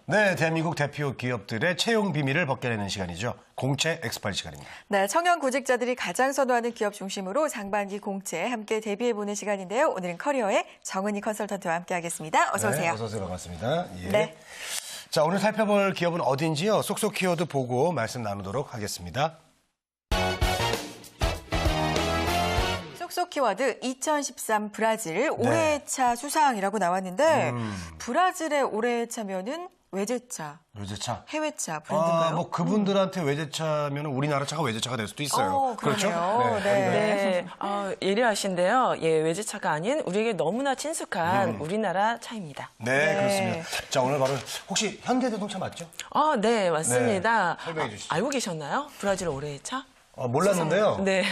네, 대한민국 대표 기업들의 채용 비밀을 벗겨내는 시간이죠. 공채 엑스파일 시간입니다. 네, 청년 구직자들이 가장 선호하는 기업 중심으로 상반기 공채 함께 대비해보는 시간인데요. 오늘은 커리어의 정은희 컨설턴트와 함께하겠습니다. 어서 오세요. 네, 어서 오세요. 반갑습니다. 예. 네. 자, 오늘 살펴볼 기업은 어딘지요? 쏙쏙 키워드 보고 말씀 나누도록 하겠습니다. 쏙쏙 키워드 2013 브라질 올해의 차 수상이라고 나왔는데 브라질의 올해의 차면은 외제차, 외제차. 해외차 브랜드인가요? 뭐 그분들한테 외제차면 우리나라 차가 외제차가 될 수도 있어요. 그렇죠? 네. 예리하신데요. 예, 외제차가 아닌 우리에게 너무나 친숙한 우리나라 차입니다. 네, 그렇습니다. 자, 오늘 바로 혹시 현대자동차 맞죠? 네, 맞습니다. 네, 설명해 주시죠. 알고 계셨나요? 브라질 올해의 차? 몰랐는데요. 네.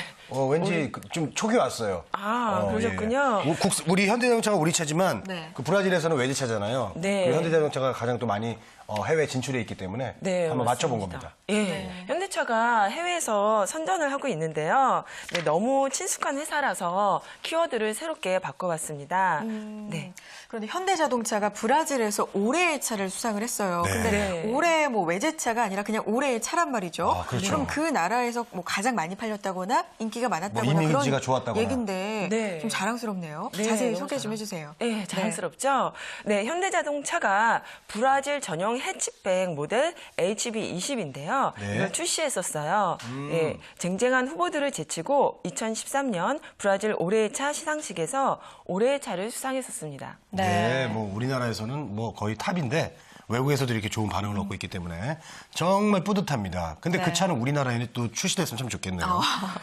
왠지 좀 촉이 왔어요. 그러셨군요. 예. 우리 현대자동차가 우리 차지만 네. 그 브라질에서는 외제차잖아요. 네. 우리 현대자동차가 가장 또 많이 해외 진출해 있기 때문에 한번 맞춰본 겁니다. 예, 현대차가 해외에서 선전을 하고 있는데요. 네, 너무 친숙한 회사라서 키워드를 새롭게 바꿔봤습니다. 네. 그런데 현대자동차가 브라질에서 올해의 차를 수상을 했어요. 네. 근데 네. 올해 뭐 외제차가 아니라 그냥 올해의 차란 말이죠. 그렇죠. 그럼 그 나라에서 뭐 가장 많이 팔렸다거나 인기가 많았다거나 뭐 이미지가 그런 좋았다거나. 얘긴데 네. 좀 자랑스럽네요. 네, 자세히 너무 소개 좀 해주세요. 네, 자랑스럽죠? 네, 현대자동차가 브라질 전용 해치백 모델 HB20인데요. 네. 이걸 출시했었어요. 예, 쟁쟁한 후보들을 제치고 2013년 브라질 올해의 차 시상식에서 올해의 차를 수상했었습니다. 네, 뭐 우리나라에서는 뭐 거의 탑인데 외국에서도 이렇게 좋은 반응을 얻고 있기 때문에 정말 뿌듯합니다. 근데 그 차는 우리나라에는 또 출시됐으면 참 좋겠네요.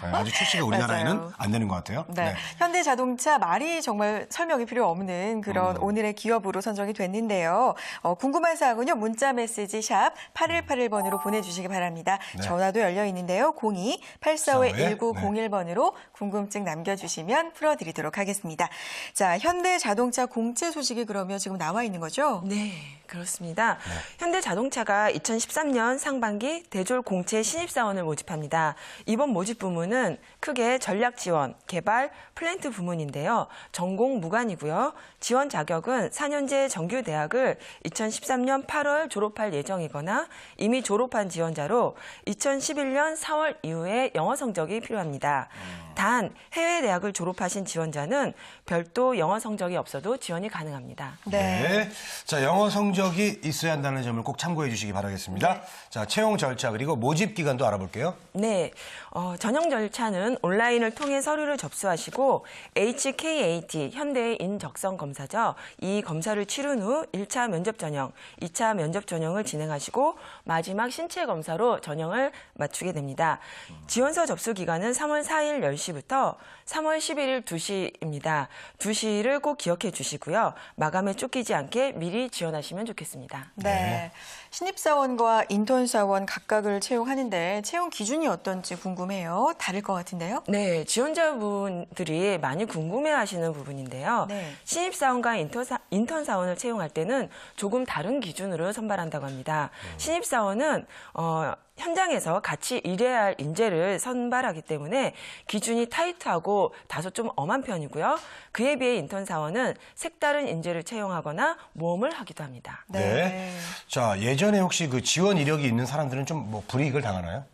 네, 아직 출시가 우리나라에는 맞아요. 안 되는 것 같아요. 네. 현대자동차 말이 정말 설명이 필요 없는 그런 오늘의 기업으로 선정이 됐는데요. 궁금한 사항은요. 문자 메시지 샵 8181번으로 보내주시기 바랍니다. 네. 전화도 열려 있는데요. 02-845-1901번으로 궁금증 남겨주시면 풀어드리도록 하겠습니다. 자, 현대자동차 공채 소식이 그러면 지금 나와 있는 거죠? 네, 그렇습니다. 현대자동차가 2013년 상반기 대졸 공채 신입사원을 모집합니다. 이번 모집 부문은 크게 전략 지원, 개발, 플랜트 부문인데요. 전공 무관이고요. 지원 자격은 4년제 정규 대학을 2013년 8월 졸업할 예정이거나 이미 졸업한 지원자로 2011년 4월 이후에 영어 성적이 필요합니다. 단 해외 대학을 졸업하신 지원자는 별도 영어 성적이 없어도 지원이 가능합니다. 네. 자, 영어 성적이 있어야 한다는 점을 꼭 참고해 주시기 바라겠습니다. 자, 채용 절차 그리고 모집 기간도 알아볼게요. 네, 전형 절차는 온라인을 통해 서류를 접수하시고 HKAT 현대의 인적성 검사죠. 이 검사를 치른 후 1차 면접 전형, 2차 면접 전형을 진행하시고 마지막 신체 검사로 전형을 마치게 됩니다. 지원서 접수 기간은 3월 4일 10시부터 3월 11일 2시입니다. 2시를 꼭 기억해 주시고요. 마감에 쫓기지 않게 미리 지원하시면 좋겠습니다. 네. 신입사원과 인턴사원 각각을 채용하는데 채용 기준이 어떤지 궁금해요. 다를 것 같은데요? 네, 지원자분들이 많이 궁금해하시는 부분인데요. 네. 신입사원과 인턴사원을 채용할 때는 조금 다른 기준으로 선발한다고 합니다. 신입사원은 현장에서 같이 일해야 할 인재를 선발하기 때문에 기준이 타이트하고 다소 좀 엄한 편이고요. 그에 비해 인턴사원은 색다른 인재를 채용하거나 모험을 하기도 합니다. 네. 자, 예전에 혹시 그 지원 이력이 있는 사람들은 좀 뭐 불이익을 당하나요?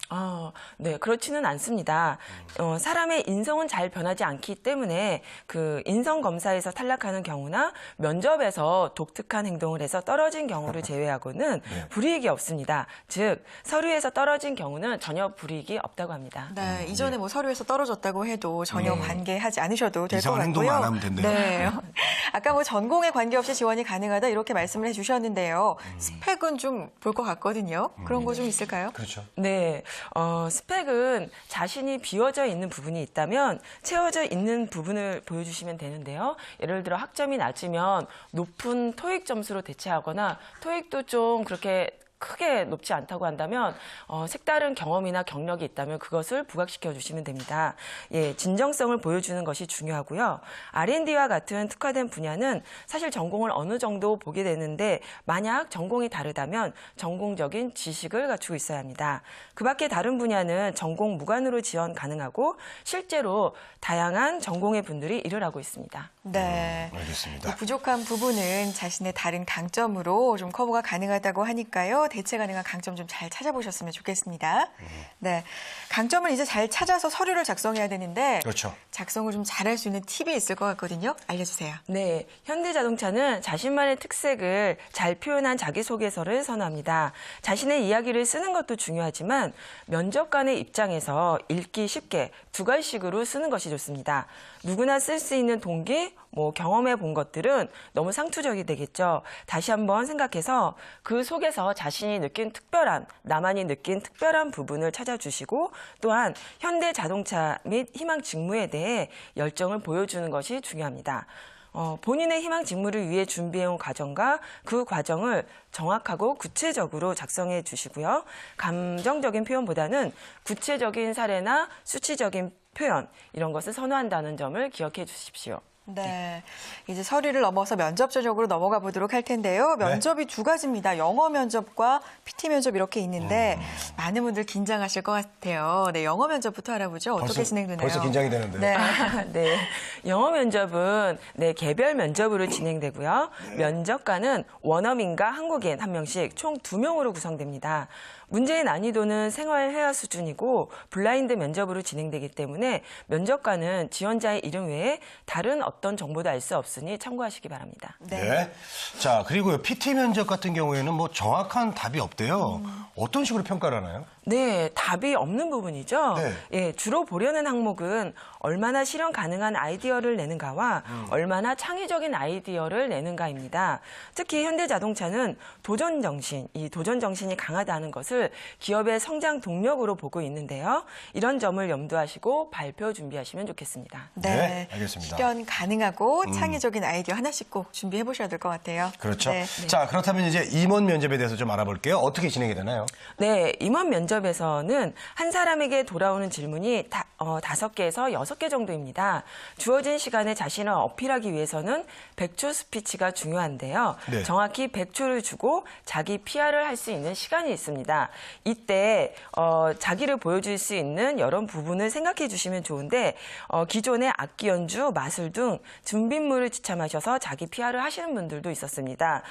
네, 그렇지는 않습니다. 사람의 인성은 잘 변하지 않기 때문에 그 인성 검사에서 탈락하는 경우나 면접에서 독특한 행동을 해서 떨어진 경우를 제외하고는 불이익이 없습니다. 즉, 서류에서 떨어진 경우는 전혀 불이익이 없다고 합니다. 네, 이전에 뭐 서류에서 떨어졌다고 해도 전혀 관계하지 않으셔도 될 것 이상한 같고요. 행동 안 하면 된대요. 네. 아까 뭐 전공에 관계없이 지원이 가능하다 이렇게 말씀을 해주셨는데요. 스펙은 좀 볼 것 같거든요. 그런 거 좀 있을까요? 그렇죠. 네, 스펙은 자신이 비워져 있는 부분이 있다면 채워져 있는 부분을 보여주시면 되는데요. 예를 들어 학점이 낮으면 높은 토익 점수로 대체하거나 토익도 좀 그렇게 크게 높지 않다고 한다면 색다른 경험이나 경력이 있다면 그것을 부각시켜 주시면 됩니다. 예, 진정성을 보여주는 것이 중요하고요. R&D와 같은 특화된 분야는 사실 전공을 어느 정도 보게 되는데 만약 전공이 다르다면 전공적인 지식을 갖추고 있어야 합니다. 그 밖에 다른 분야는 전공 무관으로 지원 가능하고 실제로 다양한 전공의 분들이 일을 하고 있습니다. 네. 알겠습니다. 이 부족한 부분은 자신의 다른 강점으로 좀 커버가 가능하다고 하니까요. 대체 가능한 강점 좀 잘 찾아보셨으면 좋겠습니다. 네. 강점을 이제 잘 찾아서 서류를 작성해야 되는데 그렇죠. 작성을 좀 잘할 수 있는 팁이 있을 것 같거든요. 알려주세요. 네, 현대자동차는 자신만의 특색을 잘 표현한 자기소개서를 선호합니다. 자신의 이야기를 쓰는 것도 중요하지만 면접관의 입장에서 읽기 쉽게 두 갈식으로 쓰는 것이 좋습니다. 누구나 쓸 수 있는 동기, 경험해 본 것들은 너무 상투적이 되겠죠. 다시 한번 생각해서 그 속에서 자신이 느낀 특별한, 나만이 느낀 특별한 부분을 찾아주시고 또한 현대자동차 및 희망 직무에 대해 열정을 보여주는 것이 중요합니다. 본인의 희망 직무를 위해 준비해온 과정과 그 과정을 정확하고 구체적으로 작성해 주시고요. 감정적인 표현보다는 구체적인 사례나 수치적인 표현, 이런 것을 선호한다는 점을 기억해 주십시오. 네. 이제 서류를 넘어서 면접 전형으로 넘어가 보도록 할 텐데요. 면접이 두 가지입니다. 영어 면접과 PT 면접 이렇게 있는데 많은 분들 긴장하실 것 같아요. 네, 영어 면접부터 알아보죠. 어떻게 진행되나요? 벌써 긴장이 되는데요. 네. 네, 영어 면접은 개별 면접으로 진행되고요. 면접관은 원어민과 한국인 한 명씩 총 2명으로 구성됩니다. 문제의 난이도는 생활회화 수준이고 블라인드 면접으로 진행되기 때문에 면접관은 지원자의 이름 외에 다른 어떤 정보도 알 수 없으니 참고하시기 바랍니다. 네. 자, 그리고요. PT 면접 같은 경우에는 뭐 정확한 답이 없대요. 어떤 식으로 평가를 하나요? 네, 답이 없는 부분이죠. 네. 예, 주로 보려는 항목은 얼마나 실현 가능한 아이디어를 내는가와 얼마나 창의적인 아이디어를 내는가입니다. 특히 현대자동차는 도전 정신, 이 도전 정신이 강하다는 것을 기업의 성장 동력으로 보고 있는데요. 이런 점을 염두하시고 발표 준비하시면 좋겠습니다. 네, 알겠습니다. 실현 가능하고 창의적인 아이디어 하나씩 꼭 준비해 보셔야 될 것 같아요. 그렇죠. 네. 자, 그렇다면 이제 임원 면접에 대해서 좀 알아볼게요. 어떻게 진행이 되나요? 네, 임원 면접에서는 한 사람에게 돌아오는 질문이 5개에서 6개 정도입니다. 주어진 시간에 자신을 어필하기 위해서는 100초 스피치가 중요한데요. 네. 정확히 100초를 주고 자기 PR을 할 수 있는 시간이 있습니다. 이때 자기를 보여줄 수 있는 여러 부분을 생각해 주시면 좋은데 기존의 악기 연주, 마술 등 준비물을 지참하셔서 자기 PR을 하시는 분들도 있었습니다.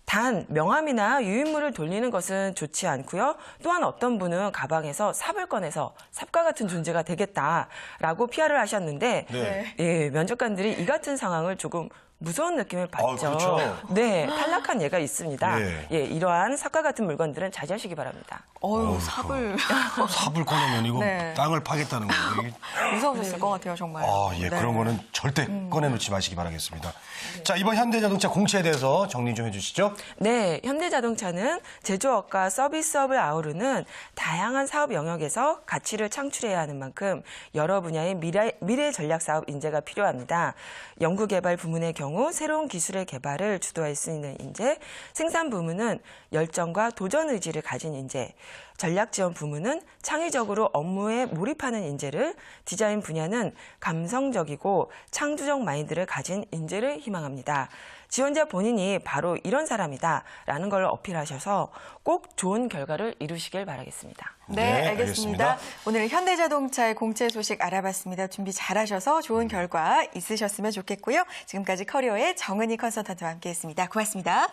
단 명함이나 유인물을 돌리는 것은 좋지 않고요. 또한 어떤 분은 가방에서 삽을 꺼내서 삽과 같은 존재가 되겠다라고 PR을 하셨는데 네. 예, 면접관들이 이 같은 상황을 조금 무서운 느낌을 받죠. 그렇죠. 네, 탈락한 예가 있습니다. 예. 예, 이러한 삽과 같은 물건들은 자제하시기 바랍니다. 삽을 삽을 꺼내면 이거 네. 땅을 파겠다는 거예요. 무서우셨을 것 같아요, 정말. 예, 네. 그런 거는 절대 꺼내놓지 마시기 바라겠습니다. 자, 이번 현대자동차 공채에 대해서 정리 좀 해주시죠. 네, 현대자동차는 제조업과 서비스업을 아우르는 다양한 사업 영역에서 가치를 창출해야 하는 만큼 여러 분야의 미래 전략 사업 인재가 필요합니다. 연구개발 부문의 경우 새로운 기술의 개발을 주도할 수 있는 인재, 생산 부문은 열정과 도전 의지를 가진 인재, 전략 지원 부문은 창의적으로 업무에 몰입하는 인재를, 디자인 분야는 감성적이고 창조적 마인드를 가진 인재를 희망합니다. 지원자 본인이 바로 이런 사람이다라는 걸 어필하셔서 꼭 좋은 결과를 이루시길 바라겠습니다. 네, 알겠습니다. 오늘 현대자동차의 공채 소식 알아봤습니다. 준비 잘하셔서 좋은 결과 있으셨으면 좋겠고요. 지금까지 커리어의 정은희 컨설턴트와 함께했습니다. 고맙습니다.